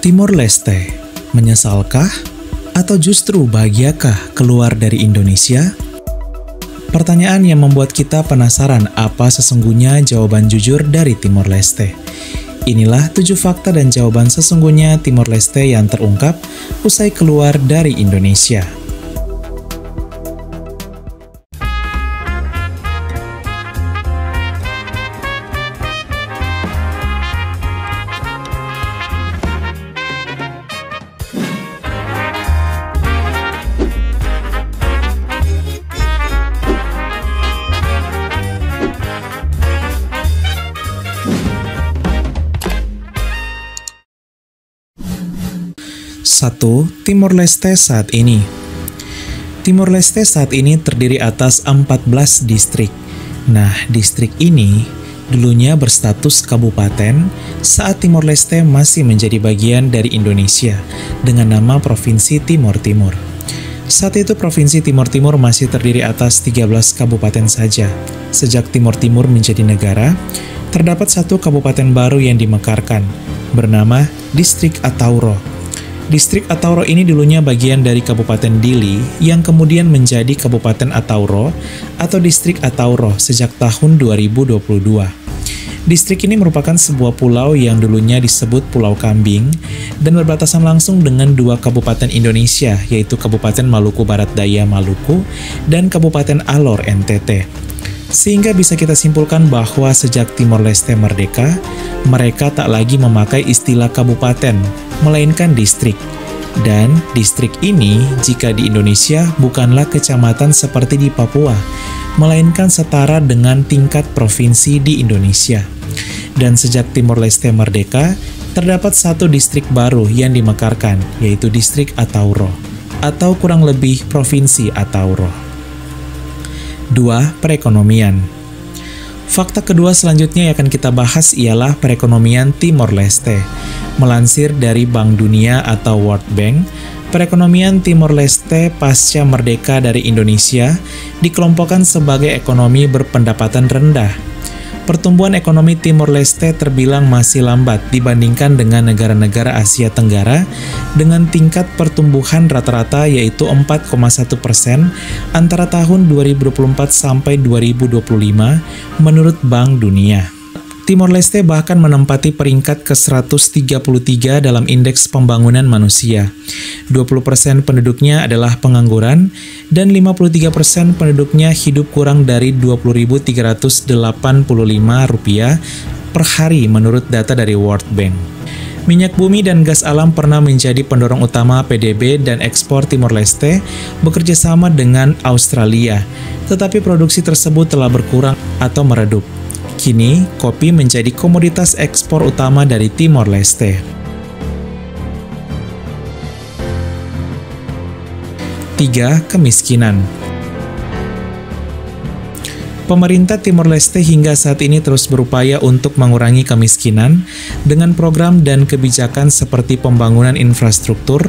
Timor Leste, menyesalkah? Atau justru bahagiakah keluar dari Indonesia? Pertanyaan yang membuat kita penasaran apa sesungguhnya jawaban jujur dari Timor Leste. Inilah 7 fakta dan jawaban sesungguhnya Timor Leste yang terungkap usai keluar dari Indonesia. Satu, Timor Leste saat ini. Timor Leste saat ini terdiri atas 14 distrik. Nah, distrik ini dulunya berstatus kabupaten saat Timor Leste masih menjadi bagian dari Indonesia dengan nama Provinsi Timor Timur. Saat itu Provinsi Timor Timur masih terdiri atas 13 kabupaten saja. Sejak Timor Timur menjadi negara, terdapat satu kabupaten baru yang dimekarkan, bernama Distrik Atauro. Distrik Atauro ini dulunya bagian dari Kabupaten Dili yang kemudian menjadi Kabupaten Atauro atau Distrik Atauro sejak tahun 2022. Distrik ini merupakan sebuah pulau yang dulunya disebut Pulau Kambing dan berbatasan langsung dengan 2 kabupaten Indonesia, yaitu Kabupaten Maluku Barat Daya Maluku dan Kabupaten Alor NTT. Sehingga bisa kita simpulkan bahwa sejak Timor Leste merdeka, mereka tak lagi memakai istilah kabupaten, melainkan distrik. Dan distrik ini, jika di Indonesia, bukanlah kecamatan seperti di Papua, melainkan setara dengan tingkat provinsi di Indonesia. Dan sejak Timor Leste merdeka, terdapat satu distrik baru yang dimekarkan, yaitu Distrik Atauro, atau kurang lebih Provinsi Atauro. 2. Perekonomian. Fakta kedua selanjutnya yang akan kita bahas ialah perekonomian Timor Leste. Melansir dari Bank Dunia atau World Bank, perekonomian Timor Leste pasca merdeka dari Indonesia dikelompokkan sebagai ekonomi berpendapatan rendah. Pertumbuhan ekonomi Timor Leste terbilang masih lambat dibandingkan dengan negara-negara Asia Tenggara dengan tingkat pertumbuhan rata-rata yaitu 4,1% antara tahun 2024 sampai 2025 menurut Bank Dunia. Timor Leste bahkan menempati peringkat ke-133 dalam Indeks Pembangunan Manusia. 20% penduduknya adalah pengangguran, dan 53% penduduknya hidup kurang dari Rp20.385 per hari menurut data dari World Bank. Minyak bumi dan gas alam pernah menjadi pendorong utama PDB dan ekspor Timor Leste bekerja sama dengan Australia, tetapi produksi tersebut telah berkurang atau meredup. Kini, kopi menjadi komoditas ekspor utama dari Timor Leste. 3. Kemiskinan. Pemerintah Timor Leste hingga saat ini terus berupaya untuk mengurangi kemiskinan dengan program dan kebijakan seperti pembangunan infrastruktur,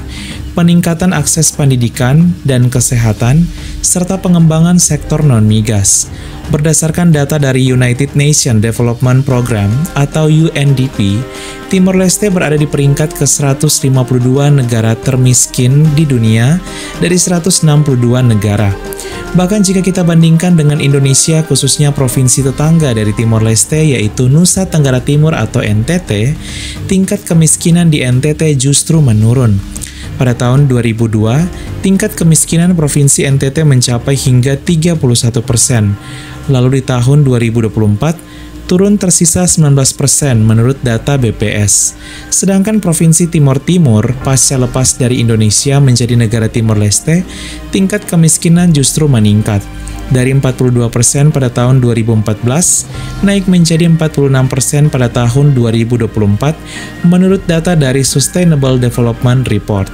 peningkatan akses pendidikan dan kesehatan, serta pengembangan sektor non-migas. Berdasarkan data dari United Nations Development Program atau UNDP, Timor Leste berada di peringkat ke-152 negara termiskin di dunia dari 162 negara. Bahkan jika kita bandingkan dengan Indonesia, khususnya provinsi tetangga dari Timor Leste yaitu Nusa Tenggara Timur atau NTT, tingkat kemiskinan di NTT justru menurun. Pada tahun 2002, tingkat kemiskinan Provinsi NTT mencapai hingga 31%. Lalu di tahun 2024, turun tersisa 19% menurut data BPS. Sedangkan Provinsi Timor Timur, pasca lepas dari Indonesia menjadi negara Timor Leste, tingkat kemiskinan justru meningkat. Dari 42% pada tahun 2014, naik menjadi 46% pada tahun 2024 menurut data dari Sustainable Development Report.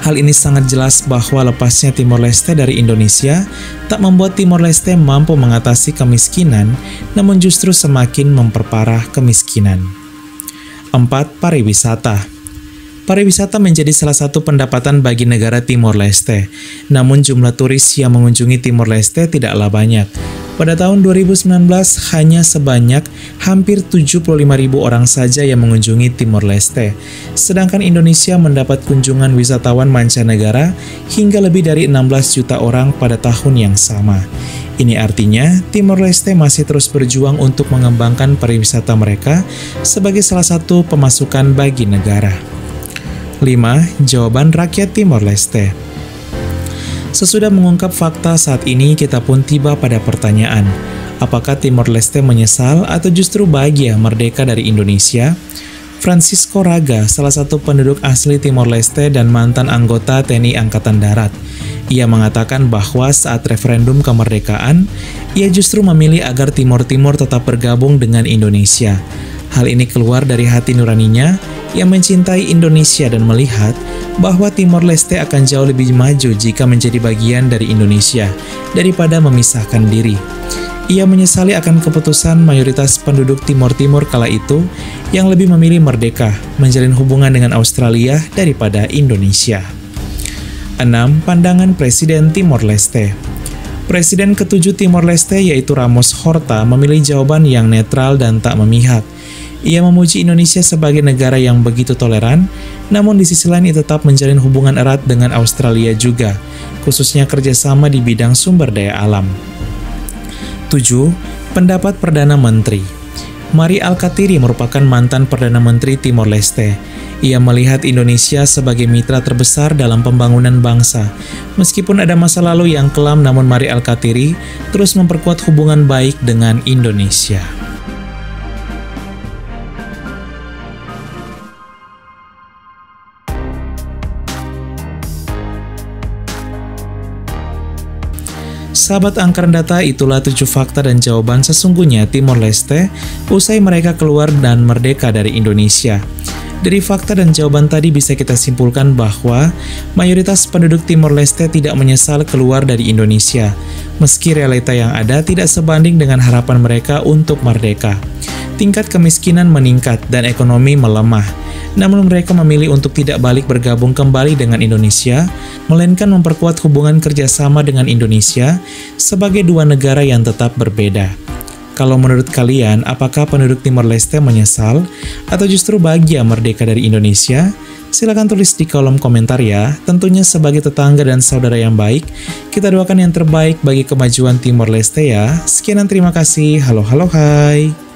Hal ini sangat jelas bahwa lepasnya Timor Leste dari Indonesia tak membuat Timor Leste mampu mengatasi kemiskinan, namun justru semakin memperparah kemiskinan. 4. Pariwisata. Pariwisata menjadi salah satu pendapatan bagi negara Timor Leste. Namun jumlah turis yang mengunjungi Timor Leste tidaklah banyak. Pada tahun 2019, hanya sebanyak hampir 75.000 orang saja yang mengunjungi Timor Leste, sedangkan Indonesia mendapat kunjungan wisatawan mancanegara hingga lebih dari 16 juta orang pada tahun yang sama. Ini artinya, Timor Leste masih terus berjuang untuk mengembangkan pariwisata mereka sebagai salah satu pemasukan bagi negara. 5. Jawaban rakyat Timor Leste. Sesudah mengungkap fakta saat ini, kita pun tiba pada pertanyaan, apakah Timor Leste menyesal atau justru bahagia merdeka dari Indonesia? Francisco Raga, salah satu penduduk asli Timor Leste dan mantan anggota TNI Angkatan Darat. Ia mengatakan bahwa saat referendum kemerdekaan, ia justru memilih agar Timor Timur tetap bergabung dengan Indonesia. Hal ini keluar dari hati nuraninya yang mencintai Indonesia dan melihat bahwa Timor Leste akan jauh lebih maju jika menjadi bagian dari Indonesia daripada memisahkan diri. Ia menyesali akan keputusan mayoritas penduduk Timor Timur kala itu yang lebih memilih merdeka, menjalin hubungan dengan Australia daripada Indonesia. 6. Pandangan Presiden Timor Leste. Presiden ke-7 Timor Leste yaitu Ramos Horta memilih jawaban yang netral dan tak memihak. Ia memuji Indonesia sebagai negara yang begitu toleran, namun di sisi lain ia tetap menjalin hubungan erat dengan Australia juga, khususnya kerjasama di bidang sumber daya alam. 7. Pendapat Perdana Menteri. Mari Alkatiri merupakan mantan Perdana Menteri Timor Leste. Ia melihat Indonesia sebagai mitra terbesar dalam pembangunan bangsa. Meskipun ada masa lalu yang kelam, namun Mari Alkatiri terus memperkuat hubungan baik dengan Indonesia. Sahabat Angkaran Data, itulah 7 fakta dan jawaban sesungguhnya Timor Leste usai mereka keluar dan merdeka dari Indonesia. Dari fakta dan jawaban tadi bisa kita simpulkan bahwa mayoritas penduduk Timor Leste tidak menyesal keluar dari Indonesia, meski realita yang ada tidak sebanding dengan harapan mereka untuk merdeka. Tingkat kemiskinan meningkat dan ekonomi melemah. Namun mereka memilih untuk tidak balik bergabung kembali dengan Indonesia, melainkan memperkuat hubungan kerjasama dengan Indonesia sebagai dua negara yang tetap berbeda. Kalau menurut kalian, apakah penduduk Timor Leste menyesal atau justru bahagia merdeka dari Indonesia? Silakan tulis di kolom komentar ya. Tentunya sebagai tetangga dan saudara yang baik, kita doakan yang terbaik bagi kemajuan Timor Leste ya. Sekian dan terima kasih. Halo, hai.